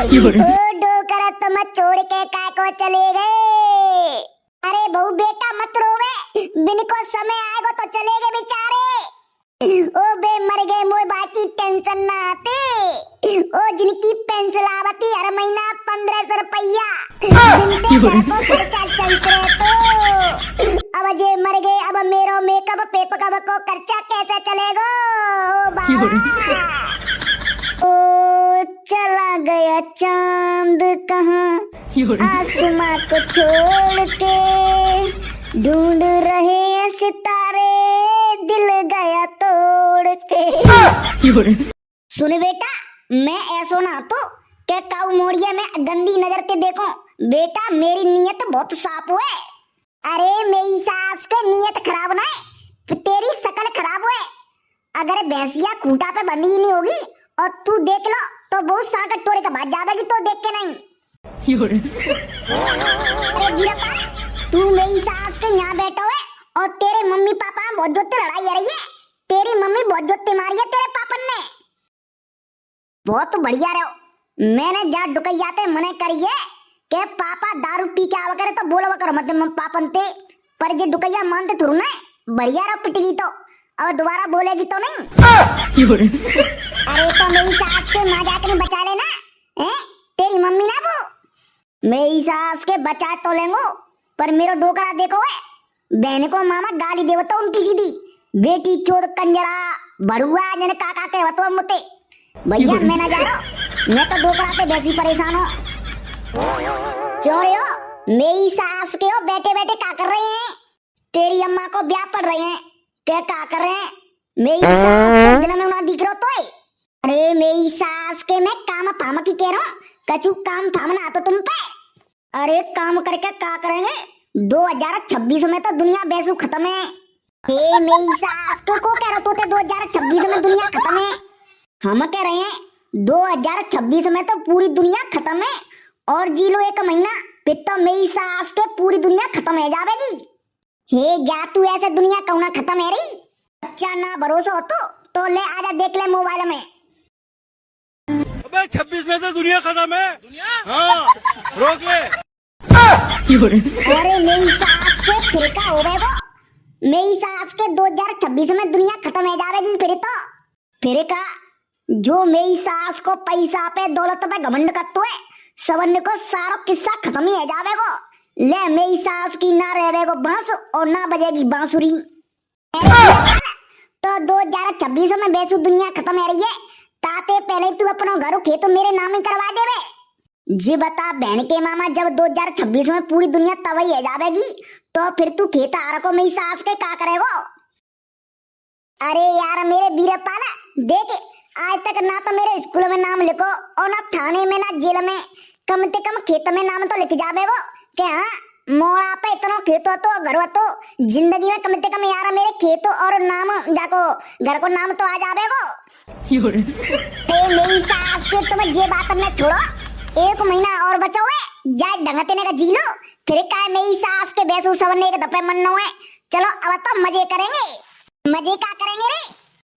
डोकरा तुम छोड़ के काय को चले गए। अरे बहू बेटा मत रोवे, बिन को समय आएगा तो चले गए बेचारे। ओ बे मर गए मोए बाकी टेंशन ना आते। ओ जिनकी पेंशन आवती हर महीना 1500 रुपया, जिनके घर को खर्चा चलते रहे तो अब जे मर गए, अब मेरो मेकअप पेपकअप को खर्चा कैसे चलेगा। ओ बाबा ओ चला गया चांद कहाँ आसमां को छोड़ के, ढूंढ रहे हैं सितारे दिल गया तोड़ के। सुन बेटा, मैं ऐसो ना तो के काऊ मोड़िया में गंदी नजर के देखो। बेटा मेरी नीयत बहुत साफ हुए। अरे मेरी सास के नीयत खराब ना है, तेरी शकल खराब हुए। अगर भैंसिया खूंटा पे बंधी ही नहीं होगी और तू देख लो तो बहुत सांकट टोरे का भाग जाएगी तो देख के नहीं। अरे वीरप्पा, तू मेरी सास के यहाँ बैठा हुए और तेरे मम्मी पापा बहुत जोते लड़ाई हो रही है। तेरी मम्मी बहुत जोते मारी है तेरे पापन ने। बहुत बढ़िया रहो। मैंने जहाँ डुकैयाते मने करी है के पापा दारू पी के आवा करे तो बोलवा करो मत पापन ते, पर जे डुकैया मानते थोड़ू ना। बढ़िया रहो, पिटेगी तो अब दोबारा बोलेगी तो नहीं। अरे तो मेरी सास के मजाक नहीं बचा लेना है, तेरी मम्मी ना वो। मेरी सास के बचा तो लेंगो, पर मेरो डोकरा देखो है। बहन को मामा गाली देवता उनकी सीधी बेटी चोद कंजरा भरुआ जने काका के वतो मुते। भैया मैं ना जा रहा, मैं तो डोकरा पे वैसी परेशान हो। चोरियो मेरी सास के हो बैठे बैठे क्या कर रहे हैं? तेरी अम्मा को ब्याह पड़ रहे हैं क्या कर रहे हैं? मेरी सास के दिन में ना दिख रहा तो। अरे मेरी सास के मैं काम फाम की कह रहा हूँ, कछु काम फाम ना तो तुम पे। अरे काम करके क्या करेंगे? 2026 में तो दुनिया बेसु खत्म है। हे मेरी सास को कह रहा तो 2026 में दुनिया खत्म है। हम कह रहे हैं 2026 में तो पूरी दुनिया खत्म है और जी लो 1 महीना, फिर तो मेरी सास के पूरी दुनिया खत्म है जावेगी। हे जा तू ऐसे दुनिया कौना खत्म है रही। अच्छा ना भरोसा हो तो ले आजा देख ले मोबाइल में। अबे 26 में तो दुनिया खत्म है। हाँ रोक ले। अरे मेरी सास के फिर का हो गए वो। मेरी सास के 2026 में दुनिया खत्म है जावेगी फिर का। जो मेरी सास को पैसा पे दौलत पे घमंड करतो है, सबन को सारा किस्सा खत्म ही है जावेगो। ले मेरी सास की ना रहेगो बांस और ना बजेगी बांसुरी। तो 2026 में बेसु दुनिया खत्म है रही है, ताते पहले तू अपनो घर खेत मेरे नाम ही करवा देवे। जी बता बहन के मामा, जब 2026 में पूरी दुनिया तवई है जावेगी तो फिर तू खेत आर को मेरी सास के का करेगो? अरे यार मेरे वीरप्पा देख, आज तक ना तो मेरे स्कूल में नाम लिखो और ना थाने में ना जेल में, कम से कम खेत में नाम तो लिख जावेगो कि हाँ मोड़ा पे इतना खेत हो तो घर हो तो जिंदगी में कम से कम यार मेरे खेत और नाम जाको घर को नाम तो आ जावेगो। मेरी सास के तुम ये बात न छोड़ो, 1 महीना और बचा हुए जाए ढंगते ने का जी लो, फिर का मेरी सास के बेसु सबने एक दफे मन है। चलो अब तो मजे करेंगे। मजे क्या करेंगे रे?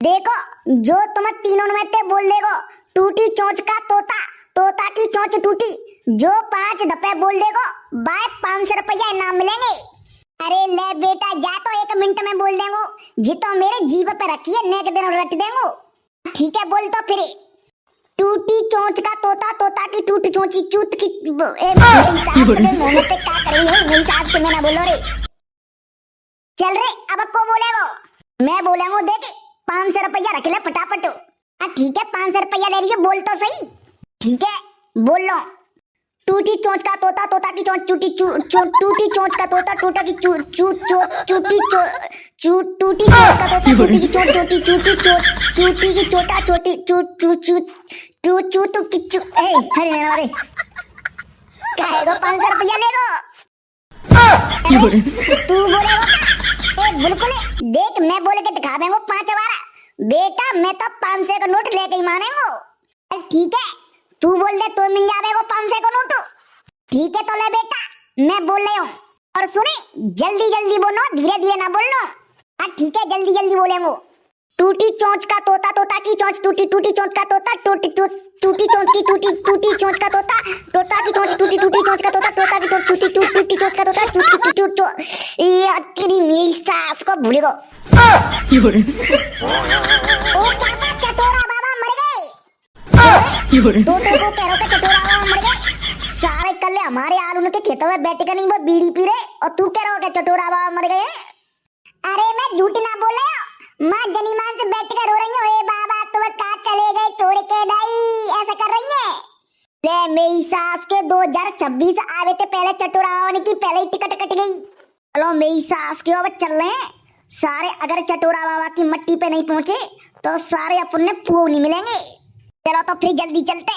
देखो जो तुम तीनों में ते बोल देगो, टूटी चोंच का तोता, तोता की चोंच टूटी, जो 5 दफे बोल देगो बाय 500 रुपया इनाम मिलेंगे। अरे ले बेटा जा तो 1 मिनट में बोल देंगो, जी तो मेरे जीभ पे रखी है नेक दिन रट देंगो। ठीक है बोल तो फिर। टूटी चोंच का तोता, तोता की टूटी चोंची चूत की मेरी सास के मुंह में क्या कर रही है? मेरी सास के मैं ना बोलो रे। चल रे अब को बोलेगो? मैं बोलेंगो देख 500 रुपया रख ले फटाफट। ठीक है 500 रुपया ले लिए, बोल तो सही। ठीक है बोल लो। टूटी चोंच का तोता, तोता की चोंच टूटी, टूटी चोंच का तोता, टोटा की टूटी चोंच का तोता, टूटी की चोंच टूटी, चूटी की चोटा चोटी, चू किच्चू ए हरे ना रे कहेगो 500 रुपया लेगो। तू बोलेगो ए बिल्कुल देख, मैं बोल के दिखा देंगो 5 बार बेटा, मैं तो 500 का नोट लेके ही मानेंगो। ठीक है तू बोल दे तो मिल जाएगा 500 का नोट। ठीक है तो ले बेटा मैं बोल रही हूँ, और सुने जल्दी जल्दी बोलो, धीरे धीरे ना बोलना। हाँ ठीक है जल्दी जल्दी बोलेंगो। टूटी चोंच का तोता, तोता की चोंच टूटी, टूटी चोंच का तोता, टूटी टूटी चोंच की टूटी, टूटी चोंच का तोता, तोता की चोंच टूटी, टूटी चोंच का तोता, तोता की चोंच टूटी, टूटी चोंच का तोता, टूटी टूटी ये तेरी मेरी सास को भूल गो। ओ पापा चटोरा बाबा मर गए। तो को कह रहा था चटोरा बाबा मर गए। सारे कल्ले हमारे आलू के खेतों में बैठ कर नहीं वो बीड़ी पी रहे और तू कह रहा हो कि चटोरा बाबा मर गए। अरे मैं झूठ ना बोल रहा हूँ, माँ जनीमान से बैठ कर रो रही हूँ, ए बाबा तुम कहाँ चले गए छोड़ के नहीं, ऐसा कर रही है। ले मेरी सास के 2026 आवे थे पहले चटोरा बाबा की पहले ही टिकट कट गई। चलो मेरी सास के अब चल रहे हैं सारे, अगर चटोरा बाबा की मट्टी पे नहीं पहुंचे तो सारे अपने पुओ नहीं मिलेंगे। चलो तो फिर जल्दी चलते।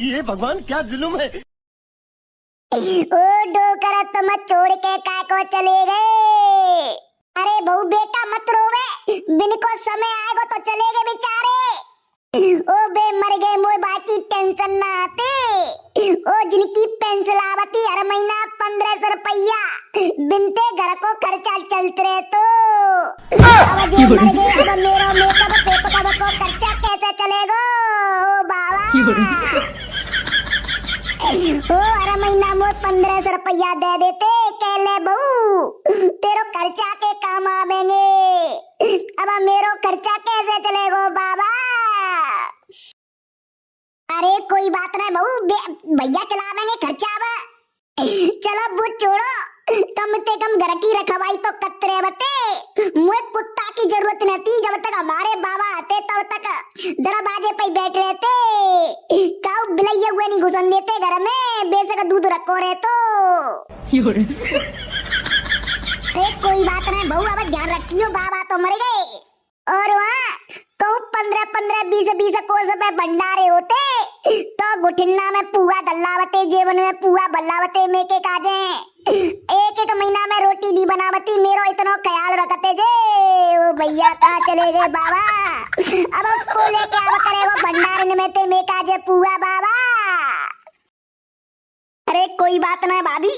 ये भगवान क्या जुल्म है। ओ डोकरा तुम छोड़ के काय को चले गए। अरे बहू बेटा मत रोवे, बिन को समय आएगा तो चले गए बेचारे। ओ बे मर गए मोए बाकी टेंशन ना आते। ओ जिनकी पेंशन आवती हर महीना 1500 रुपया, बिनते घर को खर्चा चलते रहे तो अब जे मर गए अब मेरा मेकअप पेपर को खर्चा कैसे चलेगा। ओ बाबा ओ हर महीना मोर 1500 रुपया दे देते, कह ले बहू तेरो खर्चा के काम आवेंगे। अब मेरो खर्चा कैसे चलेगा बाबा। अरे कोई बात नहीं बहू, भैया चलावेंगे खर्चा। अब चलो वो छोड़ो, कम से कम घर की रखवाई तो कतरे बते। मुझे कुत्ता की जरूरत नहीं थी, जब तक हमारे बाबा आते तब तक दरवाजे पे बैठ रहते। काऊ बिलैया हुए नहीं घुसन देते घर में, बेशक दूध रखो रहे तो। अरे कोई बात नहीं बहू, अब ध्यान रखियो, बाबा तो मर गए। और वहाँ कहूँ 15-15, 20-20 कोस पे भंडारे होते तो गुठिन्ना में पुआ दल्लावते, जेवन में पुआ बल्लावते, मेके काजे एक एक महीना में रोटी नहीं बनावती। मेरो इतना ख्याल रखते जे। ओ भैया कहाँ चले गए बाबा, अब उसको लेके अब करेगो भंडारे में ते में काजे पुआ बाबा। अरे कोई बात ना भाभी,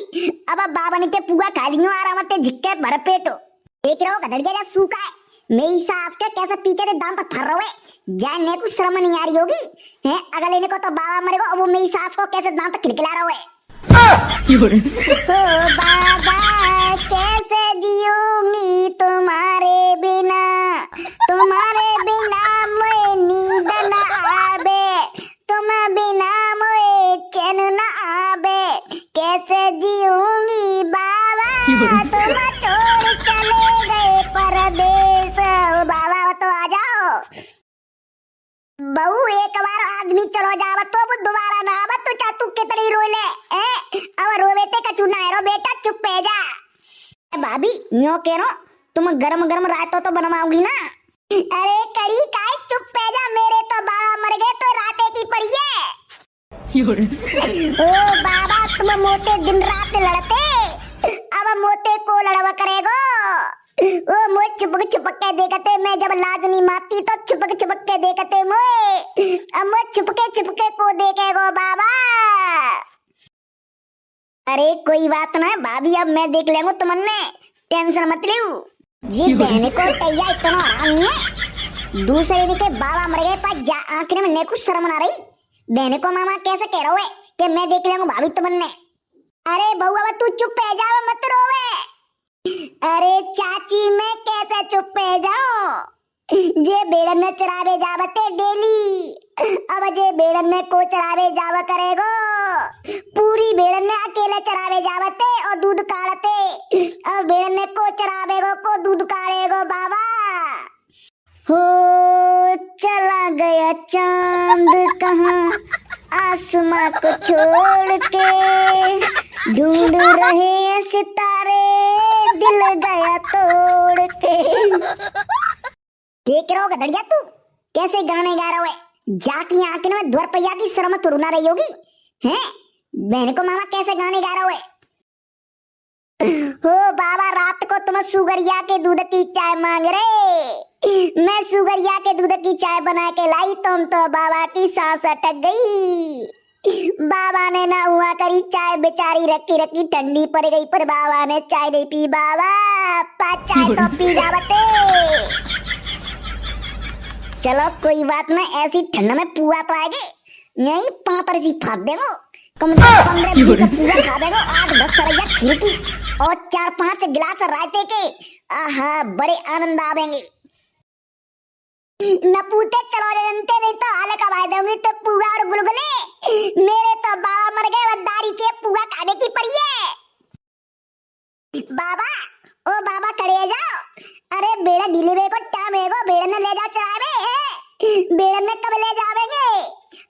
अब बाबा ने के पुआ खा लियो आराम से झिक्के भर पेटो। देख रहे हो गधड़िया क्या सूखा है, मेरी सास के कैसे पीछे से दांत फर रहे हैं, जानने को शर्म नहीं आ रही होगी हैं। अगर लेने को तो बाबा मरेगा, अब वो मेरी सास को कैसे दांत खिलखिला रहा है। ओ बाबा कैसे जियूंगी तुम्हारे बिना, तुम्हारे बिना मुझे नींद न आवे, तुम बिना मुझे चैन न आवे, कैसे जियूंगी बाबा तुम छोड़ चले गए परदेश। बाबा तो आ जाओ बहू, एक बार आदमी चलो जावा तो दोबारा ना आवा तो चातू कितनी रोले अब रोवे ते कछु ना रो बेटा, चुप हो जा। भाभी न्यो कह रो, तुम गरम गरम रायतो तो बनवाओगी ना। अरे करी काय, चुप हो जा, मेरे तो बाबा मर गए तो राते की पड़ी है। ओ बाबा तुम मोते दिन रात लड़ते, अब मोते को लड़वा करेगो। ओ मोए छुपक छुपक के देखते, मैं जब लाज नहीं मारती तो छुपक छुपक के देखते मोए, अब मैं छुपके को देखेगो बाबा। अरे कोई बात ना भाभी, अब मैं देख लेंगे तुमने, टेंशन मत लो जी। बहन को टैया इतना आराम नहीं है, दूसरे दिन के बाबा मर गए पर जा आंखने में कुछ शर्म ना रही। बहन को मामा कैसे कह रहे हो कि मैं देख लेंगे भाभी तुमने। अरे बउआ तू चुप हो जाओ, मत रोवे। अरे चाची मैं कैसे चुप हो जाऊं, जे बेड़न में चरावे जावते डेली, अब जे बेड़न में को चरावे जावा करेगो, पूरी बेड़न में अकेले चरावे जावते और दूध काढ़ते, अब बेड़न में को चरावेगो को दूध काढ़ेगो बाबा। हो चला गया चांद कहाँ आसमां को छोड़ के, ढूंढ रहे हैं सितारे दिल गया तोड़ के। देख रहा होगा गधड़िया तू कैसे गाने गा रहा है, जाकी आंखें में 2 रुपया की शर्म तो रुना रही होगी हैं। बहन को मामा कैसे गाने गा रहा है। हो बाबा रात को तुम सुगरिया के दूध की चाय मांग रहे, मैं सुगरिया के दूध की चाय बना के लाई, तुम तो बाबा की सांस अटक गई। बाबा ने ना हुआ करी चाय बेचारी रखी रखी ठंडी पड़ गई पर बाबा ने चाय नहीं पी बाबा चाय तो पी जावते। चलो कोई बात ना ऐसी ठंड में पुआ तो आएगी यही पापर सी फाड़ देंगे कम से कम 15-20 पुआ खा देंगे 8-10 सरैया खीर की और 4-5 गिलास रायते के आहा बड़े आनंद आवेंगे। न पूछते चलो जनते नहीं तो आले कमा दूंगी तो पुआ और गुलगुले मेरे तो बाबा मर गए वदारी के पुआ खाने की पड़ी है। बाबा ओ बाबा करे जाओ अरे बेड़ा ढीले को टाइम है बेड़ा ने ले जा चरावे बेड़ा ने कब ले जावेंगे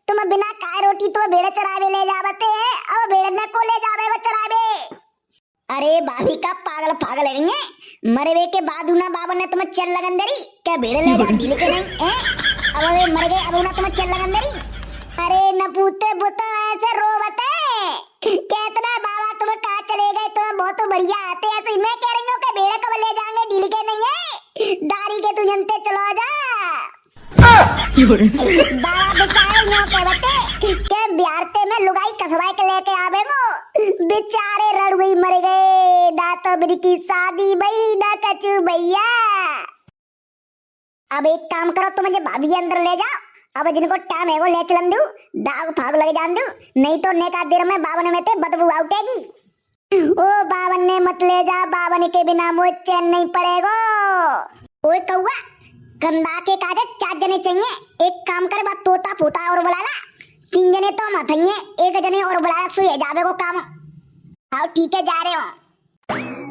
तुम बिना काय रोटी तो बेड़ा चरावे ले जावते हैं अब बेड़ा ने को ले जावे वो चरावे। अरे भाभी का पागल पागल है मरे वे के बाद ना बाबा ने तुम्हें चल लगन दरी क्या भेड़े ले जा ढील के नहीं है अब वे मर गए अब ना तुम्हें चल लगन दरी। अरे न पूछते बुता ऐसे रोवते कहतना बाबा तुम कहाँ चले गए तुम बहुत बढ़िया आते ऐसे मैं कह रही हूँ कि भेड़े कब ले जाएंगे ढील के नहीं है दारी के तू जनते चलो जा। बाबा बेचारे यूं कहते के बिहारते में लुगाई कसवाई के लेके आवेगो बेचारे रड़ुई मर गए दातो मेरी की शादी भई ना कचू भैया। अब एक काम करो तुम मुझे भाभी अंदर ले जाओ अब जिनको टाइम है वो ले चलन दू दाग फाग लगे जान दू नहीं तो नेका देर में बावन में ते बदबू उठेगी। ओ बावन ने मत ले जा बावन के बिना मुझे चैन नहीं पड़ेगो। ओए कौआ कंधा के कागज 4 जने चाहिए एक काम कर बात तोता पोता और बुलाला 3 जने तो मत हैं एक जने और बुलाला सुई जावे को काम। हाँ ठीक है जा रहे हो।